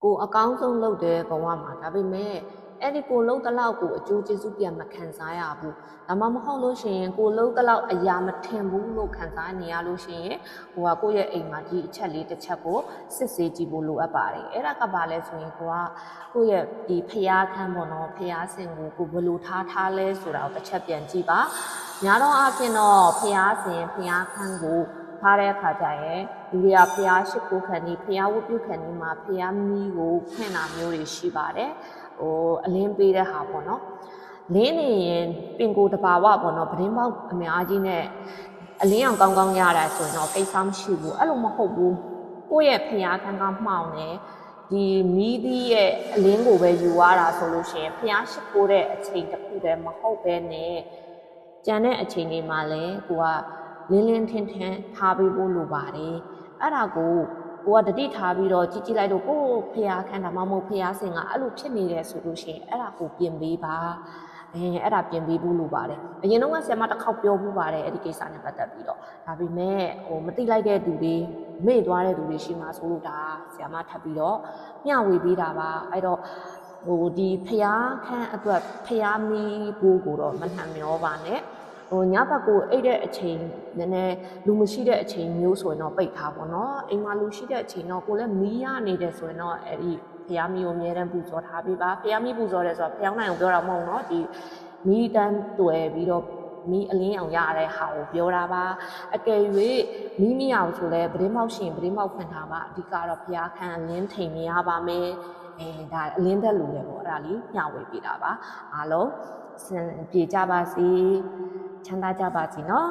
ကိုအကောင်းဆုံးလုပ်တဲ့ဘဝမှာဒါပေမဲ့အဲ့ဒီကိုလှုပ်တလောက်ကိုအကျိုးကျေးဇူးပြန်မခံစားရဘူးဒါမှမဟုတ်လို့ရှိရင်ကိုလှုပ်တလောက်အရာမထင်ဘူးလို့ခံစားနေရလို့ရှိရင်ဟိုကကိုယ့်ရဲ့အိမ်မှာဒီအချက်လေးတစ်ချက်ကိုစစ်ဆေးကြည့်ဖို့လိုအပ်ပါတယ်အဲ့ဒါကဘာလဲဆိုရင်ကိုယ့်ရဲ့ဒီဖျားခန်းပေါ့နော်ဖျားစင်ကိုဘယ်လိုထားလဲဆိုတာကိုတစ်ချက်ပြန်ကြည့်ပါများတော့အပြင်တော့ဖျားစင်ဖျားခန်းကိုထားတဲ့အခါကျရင်လူတွေကဖျားရှိခိုးခံနေဖျားဝတ်ပြုခံနေမှာဖျားမီးကိုဖွင့်တာမျိုးတွေရှိပါတယ်အလင်းပေးတဲ့ဟာပေါ့နော်လင်းနေရင်ပင်ကိုတဘာဝပေါ့နော်ပတင်းပေါက်အများကြီးနဲ့အလင်းအောင်ကောင်းကောင်းရတာဆိုရင်တော့ကိစ္စမရှိဘူးအဲ့လိုမဟုတ်ဘူးကိုယ့်ရဲ့ဖျားခန်းကမှောင်နေဒီမီးသီးရဲ့အလင်းကိုပဲယူရတာဆိုလို့ရှိရင်ဖျားရှိခိုးတဲ့အချိန်တစ်ခုတည်းမဟုတ်ပဲနဲ့ကျန်တဲ့အချိန်တွေမှာလည်းကိုကလင်းလင်းထင်းထင်းထားပေးဖို့လိုပါတယ်အဲ့ဒါကိုကတတိထားပြီးတော့ကြည့်လိုက်တော့ကိုဖျားခန်းတာမမဟုတ်ဖျားစင်ကအဲ့လိုဖြစ်နေတယ်ဆိုလို့ရှိရင်အဲ့ဒါကိုပြင်ပေးပါအဲ့ဒါပြင်ပေးဖို့လိုပါတယ်အရင်တော့ဆရာမတစ်ခေါက်ပြောဖို့ပါတယ်အဲ့ဒီကိစ္စနဲ့ပတ်သက်ပြီးတော့ဒါပေမဲ့မသိလိုက်တဲ့သူတွေမေ့သွားတဲ့သူတွေရှိမှဆိုလို့ဒါဆရာမထပ်ပြီးတော့မျှဝေပေးတာပါအဲ့တော့ဒီဖျားခန်းအတွက်ဖျားမီးကိုတော့မနှံ့မျောပါနဲ့ညဘက်ကိုအိတ်တဲ့အချိန်နည်းနည်းလူမရှိတဲ့အချိန်မျိုးဆိုရင်တော့ပိတ်ထားပါတော့အိမ်မှာလူရှိတဲ့အချိန်တော့ကိုလည်းမီးရနေတယ်ဆိုရင်တော့အဲ့ဒီဖျားမီးကိုအမြဲတမ်းပူဇော်ထားပေးပါဖျားမီးပူဇော်တယ်ဆိုတာဖျောင်းနိုင်အောင်ပြောတာမဟုတ်နော်ဒီမီးတန်းတွေ့ပြီးတော့မီးအလင်းအောင်ရတဲ့ဟာကိုပြောတာပါအကယ်၍မီးမရအောင်ဆိုလဲပတင်းမောက်ရှင်ပတင်းမောက်ဖွင့်ထားပါအဓိကတော့ဖျားခန်းအလင်းထိန်နေရပါမယ်ဒါအလင်းသက်လူတယ်ပေါ့အဲ့ဒါလေးညှဝေပေးတာပါအားလုံးစင်ပြေကြပါစေချမ်းသာကြပါစေနော်